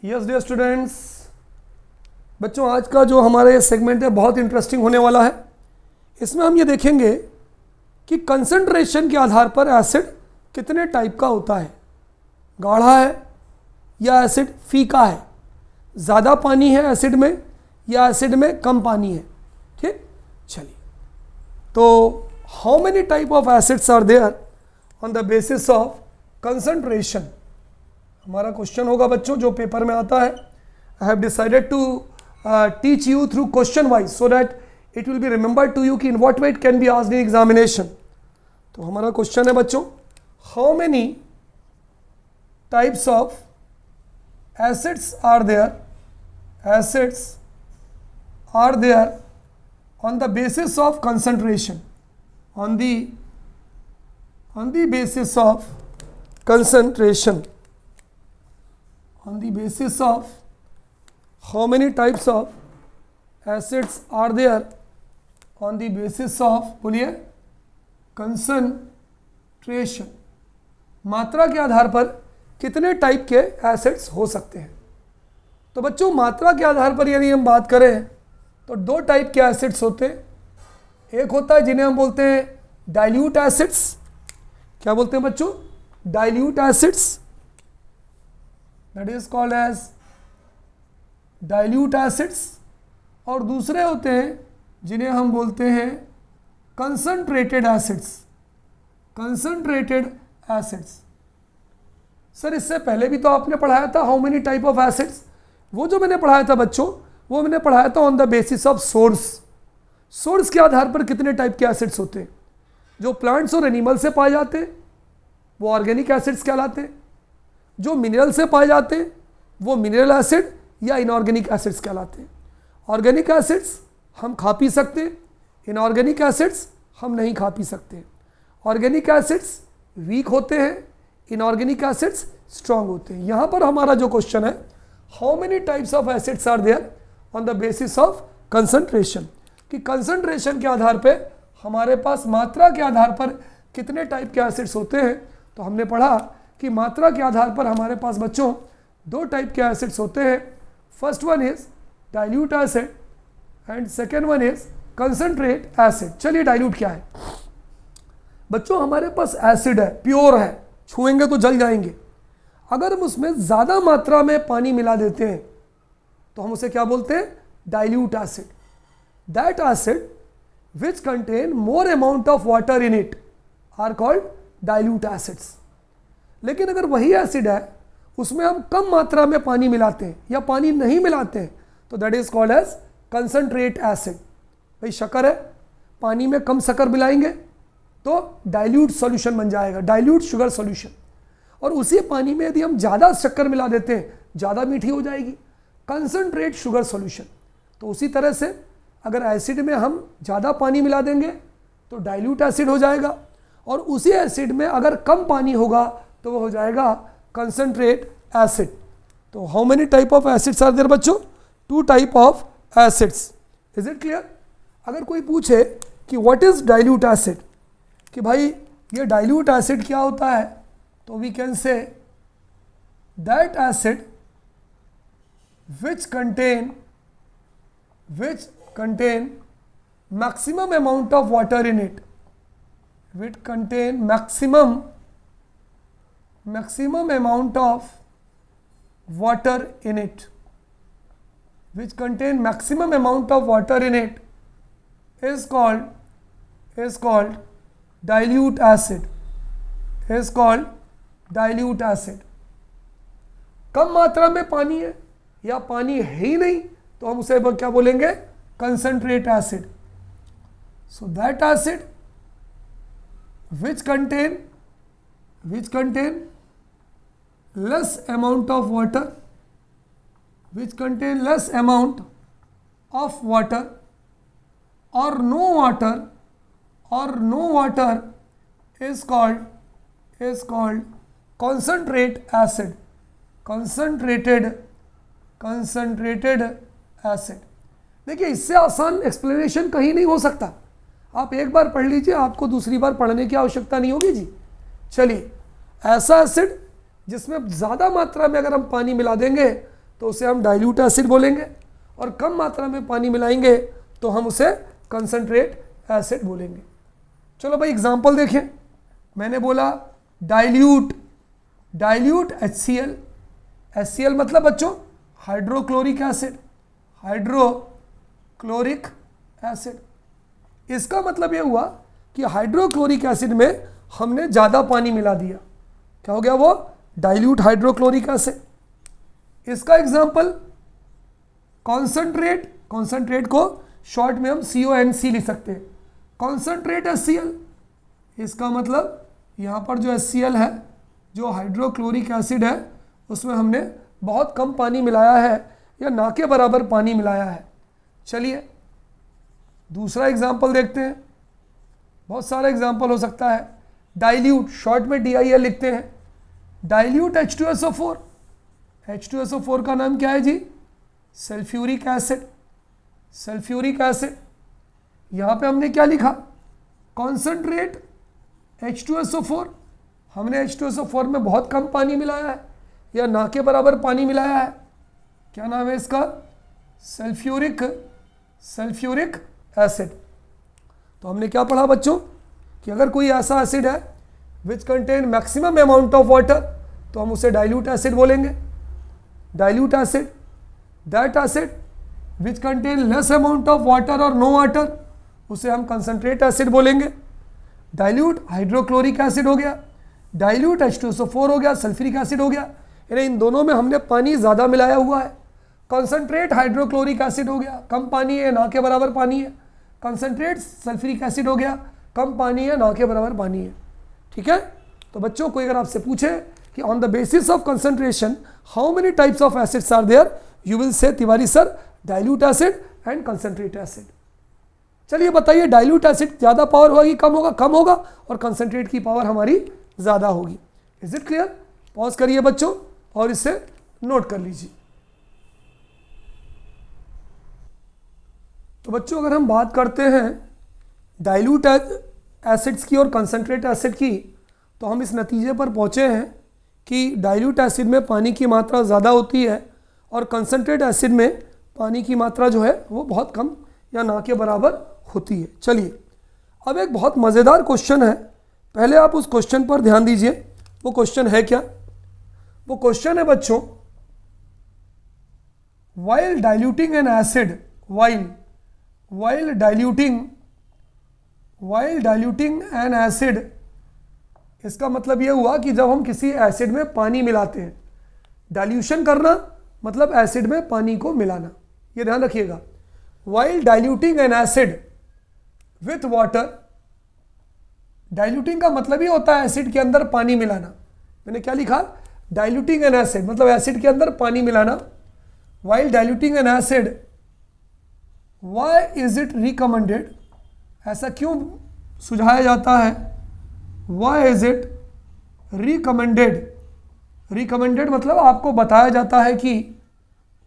Yes dear students, बच्चों आज का जो हमारा ये सेगमेंट है बहुत इंटरेस्टिंग होने वाला है। इसमें हम ये देखेंगे कि कंसंट्रेशन के आधार पर एसिड कितने टाइप का होता है, गाढ़ा है या एसिड फीका है, ज़्यादा पानी है एसिड में या एसिड में कम पानी है। ठीक, चलिए तो how many type of acids are there on the basis of concentration, हमारा क्वेश्चन होगा बच्चों जो पेपर में आता है। I have decided to teach you through question wise so that it will be remembered to you कि in what way it can be asked in examination. तो हमारा क्वेश्चन है बच्चों, how many types of acids are there on the basis of concentration, on the basis of concentration, on the basis of how many types of acids are there on the basis of, बोलिए, concentration, मात्रा के आधार पर कितने type के acids हो सकते हैं। तो बच्चों मात्रा के आधार पर यानी हम बात करें तो दो टाइप के एसिड्स होते हैं। एक होता है जिन्हें हम बोलते हैं डाइल्यूट एसिड्स। क्या बोलते हैं बच्चों? Dilute acids, that is called as dilute acids. और दूसरे होते हैं जिन्हें हम बोलते हैं concentrated acids. Concentrated acids sir इससे पहले भी तो आपने पढ़ाया था how many type of acids. वो जो मैंने पढ़ाया था बच्चों वो मैंने पढ़ाया था on the basis of source. Source के आधार पर कितने टाइप के एसिड्स होते हैं। जो प्लांट्स और एनिमल से पाए जाते हैं वो ऑर्गेनिक एसिड्स कहलाते हैं। जो मिनरल से पाए जाते हैं वो मिनरल एसिड या इनऑर्गेनिक एसिड्स कहलाते हैं। ऑर्गेनिक एसिड्स हम खा पी सकते हैं, इनऑर्गेनिक एसिड्स हम नहीं खा पी सकते। ऑर्गेनिक एसिड्स वीक होते हैं, इनऑर्गेनिक एसिड्स स्ट्रॉन्ग होते हैं। यहाँ पर हमारा जो क्वेश्चन है, how many types of acids are there on the basis of concentration, कि कंसंट्रेशन के आधार पे हमारे पास मात्रा के आधार पर कितने टाइप के एसिड्स होते हैं। तो हमने पढ़ा कि मात्रा के आधार पर हमारे पास बच्चों दो टाइप के एसिड्स होते हैं। First one is dilute acid and second one is concentrate acid. चलिए डाइल्यूट क्या है बच्चों? हमारे पास एसिड है, प्योर है, छुएंगे तो जल जाएंगे। अगर हम उसमें ज़्यादा मात्रा में पानी मिला देते हैं तो हम उसे क्या बोलते हैं? Dilute acid. That acid which contain more amount of water in it are called dilute acids. लेकिन अगर वही एसिड है उसमें हम कम मात्रा में पानी मिलाते हैं या पानी नहीं मिलाते हैं तो that is called as concentrate acid. भाई शक्कर है, पानी में कम शक्कर मिलाएंगे तो डाइल्यूट सॉल्यूशन बन जाएगा, डाइल्यूट शुगर सॉल्यूशन। और उसी पानी में यदि हम ज़्यादा शक्कर मिला देते हैं ज़्यादा मीठी हो जाएगी, कंसंट्रेट शुगर सॉल्यूशन। तो उसी तरह से अगर एसिड में हम ज़्यादा पानी मिला देंगे तो डाइल्यूट एसिड हो जाएगा, और उसी एसिड में अगर कम पानी होगा तो वो हो जाएगा कंसंट्रेट एसिड। तो how many type of acids are there बच्चों? Two type of acids. Is it clear? अगर कोई पूछे कि व्हाट इज डाइल्यूट एसिड, कि भाई ये डाइल्यूट एसिड क्या होता है, तो we can say that acid which contain maximum amount of water in it, which contain maximum amount of water in it, which contain maximum amount of water in it is called dilute acid, is called dilute acid। कम मात्रा में पानी है या पानी है ही नहीं तो हम उसे क्या बोलेंगे? Concentrate acid. So that acid which contain less amount of water, which contain less amount of water और no water is called concentrate acid, concentrated acid. देखिए इससे आसान एक्सप्लेनेशन कहीं नहीं हो सकता। आप एक बार पढ़ लीजिए, आपको दूसरी बार पढ़ने की आवश्यकता नहीं होगी जी। चलिए, ऐसा एसिड जिसमें ज़्यादा मात्रा में अगर हम पानी मिला देंगे तो उसे हम डाइल्यूट एसिड बोलेंगे, और कम मात्रा में पानी मिलाएंगे तो हम उसे कंसंट्रेट एसिड बोलेंगे। चलो भाई एग्जांपल देखें। मैंने बोला डाइल्यूट HCl, HCl मतलब बच्चों हाइड्रोक्लोरिक एसिड, हाइड्रोक्लोरिक एसिड। इसका मतलब ये हुआ कि हाइड्रोक्लोरिक एसिड में हमने ज़्यादा पानी मिला दिया, क्या हो गया वो डाइल्यूट हाइड्रोक्लोरिक एसिड। इसका एग्जांपल कॉन्सेंट्रेट को शॉर्ट में हम CONC लिख सकते हैं, कॉन्सेंट्रेट HCl। इसका मतलब यहाँ पर जो HCl है, जो हाइड्रोक्लोरिक एसिड है, उसमें हमने बहुत कम पानी मिलाया है या ना के बराबर पानी मिलाया है। चलिए दूसरा एग्जांपल देखते हैं। बहुत सारा एग्जांपल हो सकता है। डाइल्यूट, शॉर्ट में DIL लिखते हैं, डाइल्यूट H2SO4। H2SO4 का नाम क्या है जी? Sulphuric acid, sulphuric acid. यहाँ पे हमने क्या लिखा? Concentrate H2SO4। हमने H2SO4 में बहुत कम पानी मिलाया है या ना के बराबर पानी मिलाया है। क्या नाम है इसका? Sulphuric acid. तो हमने क्या पढ़ा बच्चों कि अगर कोई ऐसा एसिड है which contain maximum amount of water, तो हम उसे डाइल्यूट एसिड बोलेंगे। Dilute acid, that acid which contain less amount of water और नो वाटर, उसे हम कंसंट्रेट एसिड बोलेंगे। डाइल्यूट हाइड्रोक्लोरिक एसिड हो गया, डाइल्यूट H2SO4 हो गया, सल्फ्यूरिक एसिड हो गया, यानी इन दोनों में हमने पानी ज़्यादा मिलाया हुआ है। कंसंट्रेट हाइड्रोक्लोरिक एसिड हो गया, कम पानी है ना के बराबर पानी है। कंसंट्रेट सल्फ्यूरिक एसिड हो गया, कम पानी है ना के बराबर पानी है। ठीक है, तो बच्चों कोई अगर आपसे पूछे कि on the basis of concentration how many types of acids are there, you will say Tiwari sir dilute acid and concentrate acid. चलिए बताइए डाइल्यूट एसिड ज़्यादा पावर होगी कम होगा? कम होगा, और कंसंट्रेट की पावर हमारी ज़्यादा होगी। Is it clear? पॉज करिए बच्चों और इसे नोट कर लीजिए। तो बच्चों अगर हम बात करते हैं डाइल्यूट एसिड्स की और कंसंट्रेट एसिड की, तो हम इस नतीजे पर पहुँचे हैं कि डाइल्यूट एसिड में पानी की मात्रा ज़्यादा होती है और कंसंट्रेट एसिड में पानी की मात्रा जो है वो बहुत कम या ना के बराबर होती है। चलिए अब एक बहुत मज़ेदार क्वेश्चन है, पहले आप उस क्वेश्चन पर ध्यान दीजिए। वो क्वेश्चन है क्या? वो क्वेश्चन है बच्चों, while diluting an acid, while diluting an acid, इसका मतलब ये हुआ कि जब हम किसी एसिड में पानी मिलाते हैं, डाइल्यूशन करना मतलब एसिड में पानी को मिलाना, ये ध्यान रखिएगा। while diluting an acid with water, diluting का मतलब ही होता है एसिड के अंदर पानी मिलाना। मैंने क्या लिखा? डाइल्यूटिंग एन एसिड मतलब एसिड के अंदर पानी मिलाना। While diluting an acid, why is it recommended, ऐसा क्यों सुझाया जाता है? Why is it recommended, recommended मतलब आपको बताया जाता है कि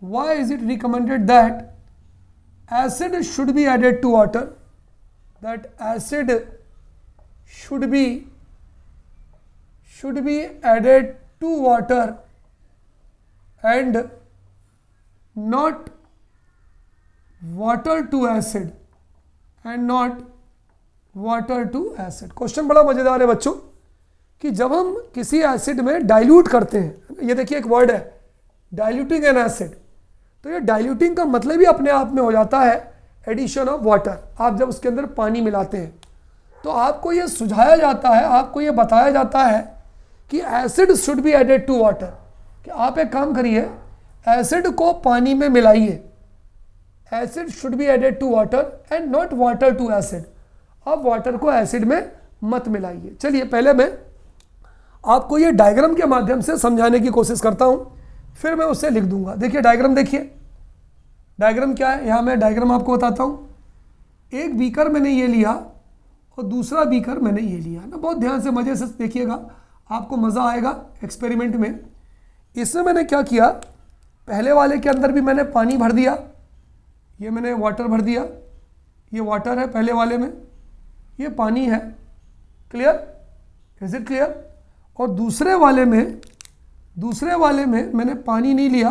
why is it recommended that acid should be added to water, that acid should be added to water and not water to acid and not water to acid। Question बड़ा मजेदार है बच्चों कि जब हम किसी एसिड में डाइल्यूट करते हैं, ये देखिए एक वर्ड है डाइल्यूटिंग एन एसिड, तो ये डाइल्यूटिंग का मतलब ही अपने आप में हो जाता है एडिशन ऑफ वाटर। आप जब उसके अंदर पानी मिलाते हैं तो आपको ये सुझाया जाता है, आपको ये बताया जाता है कि acid should be added to water, कि आप एक काम करिए एसिड को पानी में मिलाइए। Acid should be added to water and not water to acid, आप वाटर को एसिड में मत मिलाइए। चलिए पहले मैं आपको ये डायग्राम के माध्यम से समझाने की कोशिश करता हूँ, फिर मैं उसे लिख दूंगा। देखिए डायग्राम, देखिए डायग्राम क्या है, यहाँ मैं डायग्राम आपको बताता हूँ। एक बीकर मैंने ये लिया और दूसरा बीकर मैंने ये लिया ना, बहुत ध्यान से मज़े से देखिएगा, आपको मज़ा आएगा एक्सपेरिमेंट में। इसमें मैंने क्या किया, पहले वाले के अंदर भी मैंने पानी भर दिया, ये मैंने वाटर भर दिया, ये वाटर है पहले वाले में, ये पानी है। क्लियर? Is it clear? और दूसरे वाले में मैंने पानी नहीं लिया,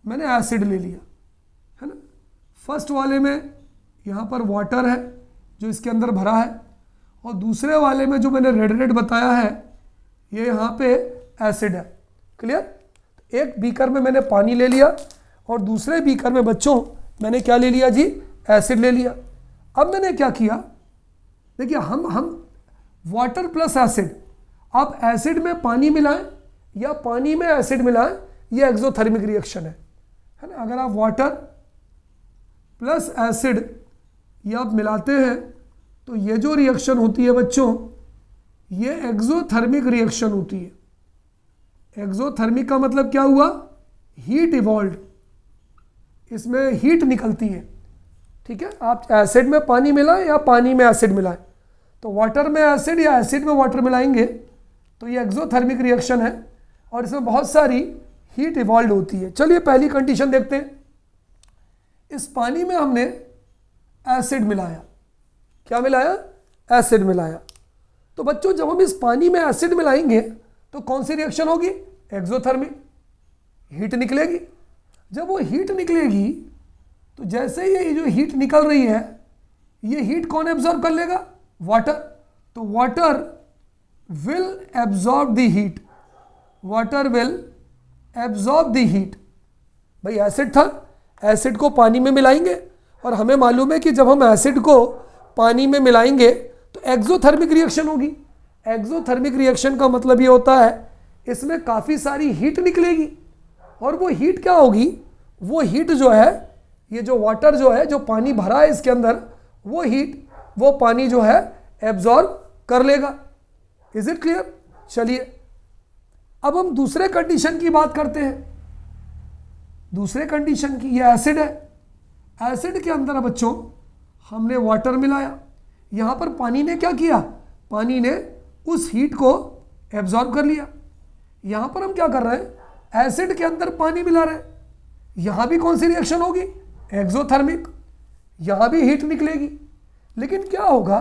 मैंने एसिड ले लिया, है ना। फर्स्ट वाले में यहाँ पर वाटर है जो इसके अंदर भरा है, और दूसरे वाले में जो मैंने रेड रेड बताया है ये यहाँ पे एसिड है। क्लियर। एक बीकर में मैंने पानी ले लिया और दूसरे बीकर में बच्चों मैंने क्या ले लिया जी, एसिड ले लिया। अब मैंने क्या किया, देखिए हम वाटर प्लस एसिड, आप एसिड में पानी मिलाएं या पानी में एसिड मिलाएं, ये एक्सोथर्मिक रिएक्शन है ना। अगर आप वाटर प्लस एसिड ये आप मिलाते हैं तो ये जो रिएक्शन होती है बच्चों, ये एक्सोथर्मिक रिएक्शन होती है। एक्सोथर्मिक का मतलब क्या हुआ, हीट इवॉल्व, इसमें हीट निकलती है। ठीक है, आप एसिड में पानी मिलाएं या पानी में एसिड मिलाएं, तो वाटर में एसिड या एसिड में वाटर मिलाएंगे तो ये एक्सोथर्मिक रिएक्शन है और इसमें बहुत सारी हीट इवॉल्व होती है। चलिए पहली कंडीशन देखते हैं। इस पानी में हमने एसिड मिलाया, क्या मिलाया, एसिड मिलाया। तो बच्चों जब हम इस पानी में एसिड मिलाएंगे तो कौन सी रिएक्शन होगी, एक्सोथर्मिक, हीट निकलेगी। जब वो हीट निकलेगी तो जैसे ही ये जो हीट निकल रही है, ये हीट कौन एब्जॉर्ब कर लेगा, वाटर। तो water will absorb the heat, water will absorb the heat. भाई एसिड था, एसिड को पानी में मिलाएंगे और हमें मालूम है कि जब हम एसिड को पानी में मिलाएंगे तो एक्सोथर्मिक रिएक्शन होगी। एक्सोथर्मिक रिएक्शन का मतलब ये होता है इसमें काफ़ी सारी हीट निकलेगी, और वो हीट क्या होगी, वो हीट जो है, ये जो वाटर जो है, जो पानी भरा है इसके अंदर, वो हीट वो पानी जो है एब्जॉर्ब कर लेगा। Is it clear. चलिए अब हम दूसरे कंडीशन की बात करते हैं। दूसरे कंडीशन की, ये एसिड है, एसिड के अंदर बच्चों हमने वाटर मिलाया, यहाँ पर पानी ने क्या किया, पानी ने उस हीट को एब्जॉर्ब कर लिया। यहाँ पर हम क्या कर रहे हैं, एसिड के अंदर पानी मिला रहे हैं, यहाँ भी कौन सी रिएक्शन होगी, एक्सोथर्मिक, यहाँ भी हीट निकलेगी। लेकिन क्या होगा,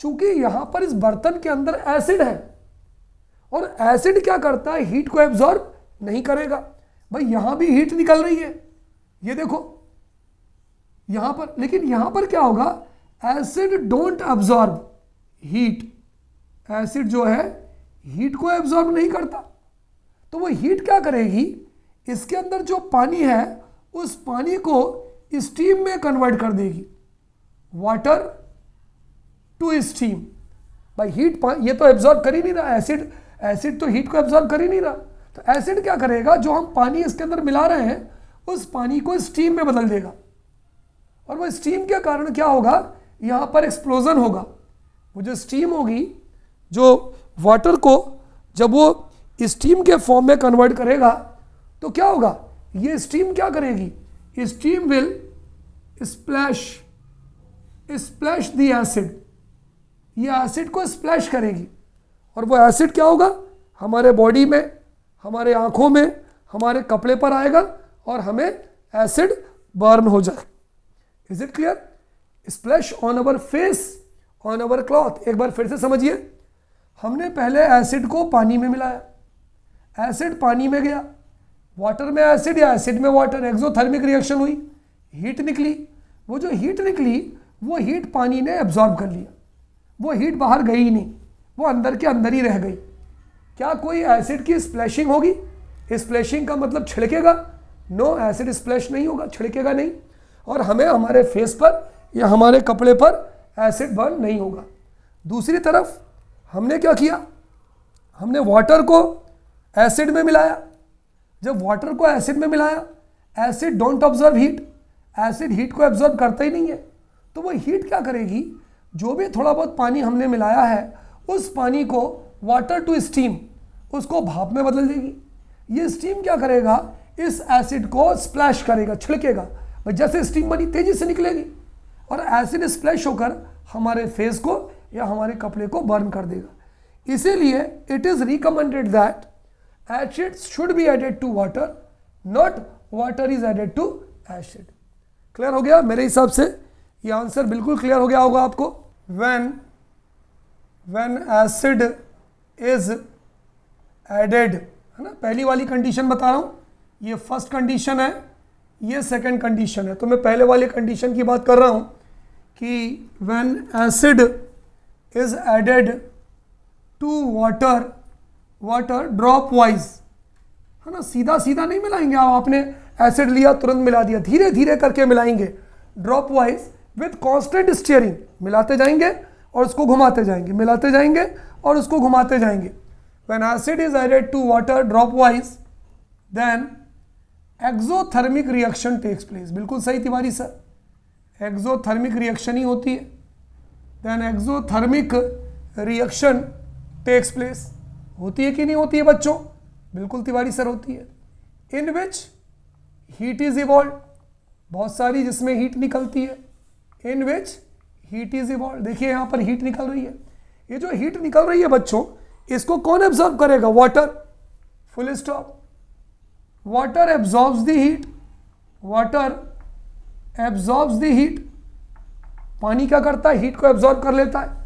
चूंकि यहाँ पर इस बर्तन के अंदर एसिड है और एसिड क्या करता है, हीट को एब्जॉर्ब नहीं करेगा। भाई यहाँ भी हीट निकल रही है, ये देखो यहाँ पर, लेकिन यहाँ पर क्या होगा, acid don't absorb heat, acid जो है हीट को एब्जॉर्ब नहीं करता। तो वो हीट क्या करेगी, इसके अंदर जो पानी है उस पानी को स्टीम में कन्वर्ट कर देगी, वाटर टू स्टीम। भाई हीट ये तो एब्जॉर्ब कर ही नहीं रहा, एसिड तो हीट को एब्जॉर्ब कर ही नहीं रहा। तो एसिड क्या करेगा, जो हम पानी इसके अंदर मिला रहे हैं उस पानी को स्टीम में बदल देगा, और वो स्टीम के कारण क्या होगा, यहाँ पर एक्सप्लोजन होगा। वो जो स्टीम होगी, जो वाटर को जब वो स्टीम के फॉर्म में कन्वर्ट करेगा तो क्या होगा, ये स्टीम क्या करेगी, steam will splash the acid, ये एसिड को स्प्लैश करेगी, और वो एसिड क्या होगा, हमारे बॉडी में, हमारे आँखों में, हमारे कपड़े पर आएगा और हमें एसिड बर्न हो जाए। Is it clear. Splash on our face, on our cloth. एक बार फिर से समझिए, हमने पहले एसिड को पानी में मिलाया, एसिड पानी में गया, वाटर में एसिड या एसिड में वाटर, एक्सोथर्मिक रिएक्शन हुई, हीट निकली। वो जो हीट निकली वो हीट पानी ने एब्जॉर्ब कर लिया, वो हीट बाहर गई ही नहीं, वो अंदर के अंदर ही रह गई। क्या कोई एसिड की स्प्लैशिंग होगी, स्प्लैशिंग का मतलब छिड़केगा, नो, एसिड स्प्लैश नहीं होगा, छिड़केगा नहीं, और हमें हमारे फेस पर या हमारे कपड़े पर एसिड बर्न नहीं होगा। दूसरी तरफ हमने क्या किया, हमने वाटर को एसिड में मिलाया। जब वाटर को एसिड में मिलाया, acid don't observe heat, acid heat को एब्जॉर्ब करता ही नहीं है, तो वो हीट क्या करेगी, जो भी थोड़ा बहुत पानी हमने मिलाया है उस पानी को वाटर टू स्टीम, उसको भाप में बदल देगी। ये स्टीम क्या करेगा, इस एसिड को स्प्लैश करेगा, छिड़केगा, जैसे स्टीम बनी तेजी से निकलेगी और एसिड स्प्लैश होकर हमारे फेस को या हमारे कपड़े को बर्न कर देगा। इसीलिए it is recommended that acid should be added to water, not water is added to acid. Clear हो गया। मेरे हिसाब से ये आंसर बिल्कुल क्लियर हो गया होगा आपको। व्हेन एसिड इज एडेड, है ना, पहली वाली कंडीशन बता रहा हूँ, ये फर्स्ट कंडीशन है ये सेकंड कंडीशन है। तो मैं पहले वाली कंडीशन की बात कर रहा हूँ कि when acid is added to water dropwise, है ना, सीधा सीधा नहीं मिलाएंगे आप, आपने एसिड लिया तुरंत मिला दिया, धीरे धीरे करके मिलाएंगे, drop wise with constant steering, मिलाते जाएंगे और उसको घुमाते जाएंगे, मिलाते जाएंगे और उसको घुमाते जाएंगे। When acid is added to water dropwise then exothermic reaction takes place. बिल्कुल सही तिवारी सर, एक्सोथर्मिक रिएक्शन ही होती है। Then exothermic reaction takes place, होती है कि नहीं होती है बच्चों? बिल्कुल तिवारी सर होती है। In which heat is evolve, बहुत सारी जिसमें हीट निकलती है। In which heat is evolve, देखिए यहाँ पर हीट निकल रही है। ये जो हीट निकल रही है बच्चों, इसको कौन एब्जॉर्ब करेगा? Water, full stop. Water absorbs the heat, water absorbs the heat. पानी क्या करता है? हीट को एब्जॉर्ब कर लेता है।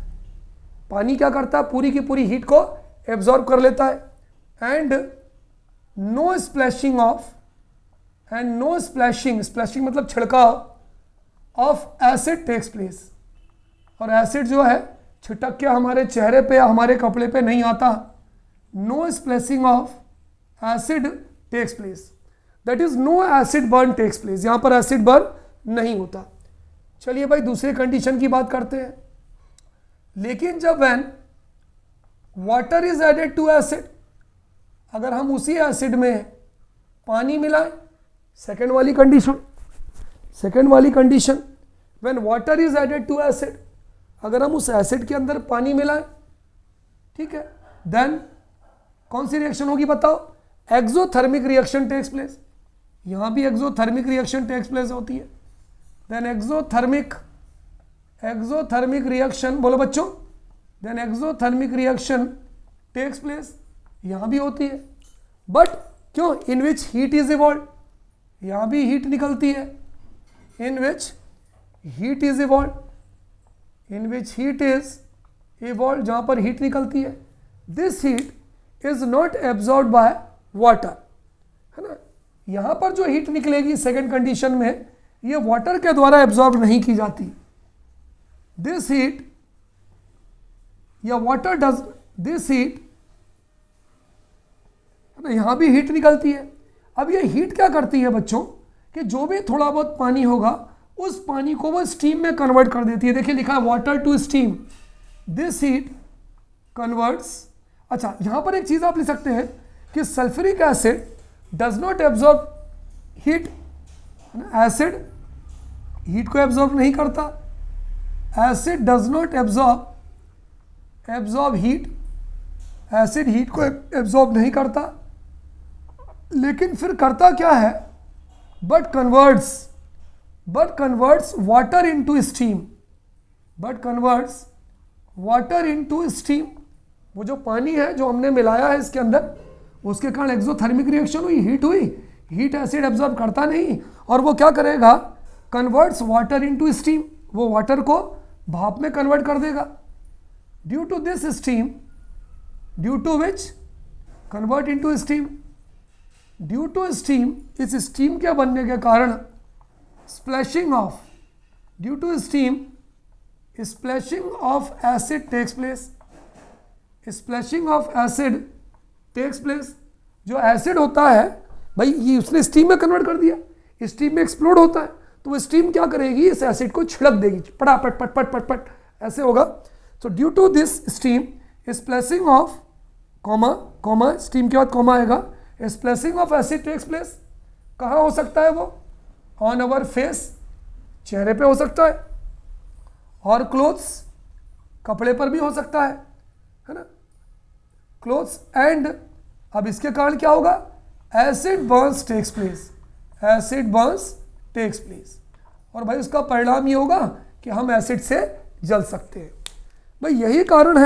पानी क्या करता है? पूरी की पूरी हीट को एब्जॉर्ब कर लेता है। And no splashing of, and no splashing, splashing मतलब छिड़काव, ऑफ एसिड टेक्स प्लेस। और एसिड जो है छिटक के हमारे चेहरे पे या हमारे कपड़े पे नहीं आता। No splashing of acid takes place, that is no acid burn takes place, यहां पर एसिड बर्न नहीं होता। चलिए भाई दूसरी कंडीशन की बात करते हैं। लेकिन जब when water is added to acid, अगर हम उसी एसिड में पानी मिलाएं, सेकेंड वाली condition, when water is added to acid, अगर हम उस एसिड के अंदर पानी मिलाएं, ठीक है, देन कौन सी रिएक्शन होगी बताओ? Exothermic reaction takes place. यहां भी एक्सोथर्मिक रिएक्शन टेक्स प्लेस होती है। देन एक्सोथर्मिक रिएक्शन, बोलो बच्चों, then exothermic reaction takes place, यहां भी होती है। बट क्यों? In which heat is evolve, यहां भी हीट निकलती है। In which heat is evolve, in which heat is evolve, जहां पर हीट निकलती है। This heat is not absorb by water, है ना। यहां पर जो हीट निकलेगी सेकेंड कंडीशन में, ये वाटर के द्वारा एब्जॉर्ब नहीं की जाती। दिस हीट या वाटर डज, दिस हीट, यहां भी हीट निकलती है। अब ये हीट क्या करती है बच्चों कि जो भी थोड़ा बहुत पानी होगा उस पानी को वो स्टीम में कन्वर्ट कर देती है। देखिए लिखा है water to steam, this heat converts. अच्छा, यहां पर एक चीज आप लिख सकते हैं कि sulphuric acid does not absorb heat, acid heat को एब्जॉर्ब नहीं करता। Acid does not absorb heat, acid heat को एब्जॉर्ब नहीं करता। लेकिन फिर करता क्या है? But converts water into steam, but converts water into steam. वो जो पानी है जो हमने मिलाया है इसके अंदर, उसके कारण एक्सोथर्मिक रिएक्शन हुई, हीट हुई। हीट एसिड एब्जॉर्ब करता नहीं और वो क्या करेगा? कन्वर्ट्स वाटर इनटू स्टीम, वो वाटर को भाप में कन्वर्ट कर देगा। Due to this steam, due to which convert into steam, due to steam, इस स्टीम के बनने के कारण splashing of, due to steam splashing of acid takes place, splashing of acid takes place. जो एसिड होता है भाई, ये उसने स्टीम में कन्वर्ट कर दिया, स्टीम में एक्सप्लोड होता है, तो वो स्टीम क्या करेगी? इस एसिड को छिड़क देगी, पटापट पट पट पट पट ऐसे होगा। So due to this steam splashing of, comma steam के बाद कॉमा आएगा, splashing of acid takes place. कहाँ हो सकता है वो? ऑन अवर फेस, चेहरे पे हो सकता है, और क्लोथ्स, कपड़े पर भी हो सकता है ना, क्लोथ्स। एंड अब इसके कारण क्या होगा? Acid burns takes place, acid burns takes place. और भाई उसका परिणाम ये होगा कि हम एसिड से जल सकते हैं। भाई यही कारण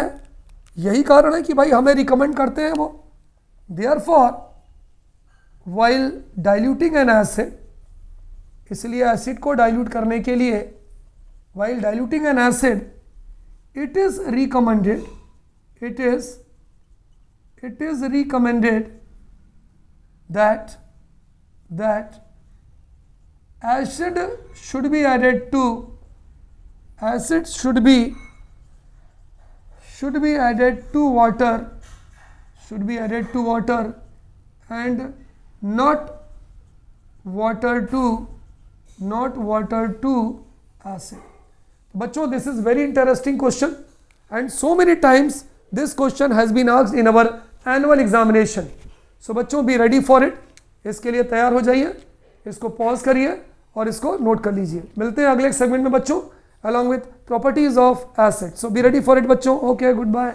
है कि भाई हमें रिकमेंड करते हैं वो। Therefore while diluting an acid, इसलिए एसिड को डाइल्यूट करने के लिए, while diluting an acid, it is recommended that acid should be added to acid should be added to water and not water to acid. बच्चों, this is very interesting question and so many times this question has been asked in our annual examination. So बच्चों, be ready for it. इसके लिए तैयार हो जाइए, इसको pause करिए और इसको नोट कर लीजिए. मिलते हैं अगले सेगमेंट में बच्चों along with properties of acid. So be ready for it बच्चों. Okay, goodbye.